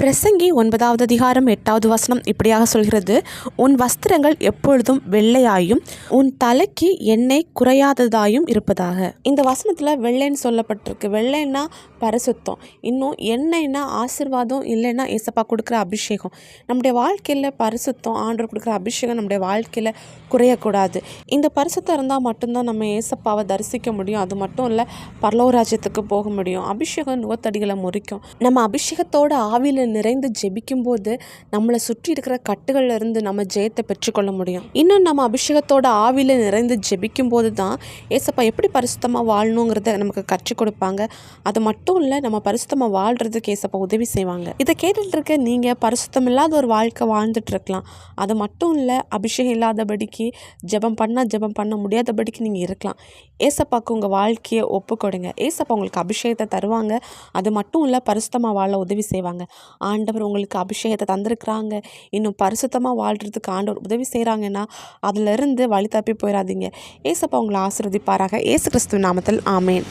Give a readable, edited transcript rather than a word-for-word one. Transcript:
பிரசங்கி 9வது அதிகாரம் 8வது வசனம் இப்படியாக சொல்கிறது, உன் வஸ்திரங்கள் எப்பொழுதும் வெள்ளையாயும் உன் தலைக்கு எண்ணெய் குறையாததாயும் இருப்பதாக. இந்த வசனத்தில் வெள்ளைன்னு சொல்லப்பட்டிருக்கு. வெள்ளைன்னா பரிசுத்தம், இன்னும் எண்ணெய்னா ஆசீர்வாதம், இல்லைன்னா ஏசப்பா கொடுக்குற அபிஷேகம். நம்முடைய வாழ்க்கையில் பரிசுத்தம், ஆண்டவர் கொடுக்குற அபிஷேகம் நம்முடைய வாழ்க்கையில் குறையக்கூடாது. இந்த பரிசுத்தம் இருந்தால் மட்டும்தான் நம்ம ஏசப்பாவை தரிசிக்க முடியும். அது மட்டும் இல்லை, பரலோக ராஜ்யத்துக்கு போக முடியும். அபிஷேகம் நுகத்தடிகளை முறிக்கும். நம்ம அபிஷேகத்தோட ஆவியில் நிறைந்து ஜெபிக்கும் போது நம்மளை சுற்றி இருக்கிற கட்டுகள்ல இருந்து நம்ம ஜெயத்தை பெற்றுக்கொள்ள முடியும். இன்னும் நம்ம அபிஷேகத்தோட ஆவியில் நிறைந்து ஜெபிக்கும் போது தான் ஏசப்பா எப்படி பரிசுத்தமாக வாழணுங்கிறத நமக்கு கற்றுக் கொடுப்பாங்க. அது மட்டும் இல்லை, நம்ம பரிசுத்தமாக வாழ்கிறதுக்கு ஏசப்பா உதவி செய்வாங்க. இதை கேட்டுட்டு இருக்க நீங்கள் பரிசுத்தம் இல்லாத ஒரு வாழ்க்கை வாழ்ந்துட்டு இருக்கலாம். அது மட்டும் இல்லை, அபிஷேகம் இல்லாதபடிக்கு ஜெபம் பண்ண முடியாதபடிக்கு நீங்கள் இருக்கலாம். ஏசப்பாவுக்கு உங்கள் வாழ்க்கையை ஒப்பு கொடுங்க. ஏசப்பா உங்களுக்கு அபிஷேகத்தை தருவாங்க. அது மட்டும் இல்லை, பரிசுத்தமாக வாழ உதவி செய்வாங்க. ஆண்டவர் உங்களுக்கு அபிஷேகத்தை தந்திருக்கிறாங்க. இன்னும் பரிசுத்தமாக வாழ்கிறதுக்கு ஆண்டவர் உதவி செய்கிறாங்கன்னா அதிலிருந்து வழி தப்பி போயிடாதீங்க. ஏசப்பா உங்களை ஆசீர்வதிப்பாராக. இயேசு கிறிஸ்துவின் நாமத்தில் ஆமேன்.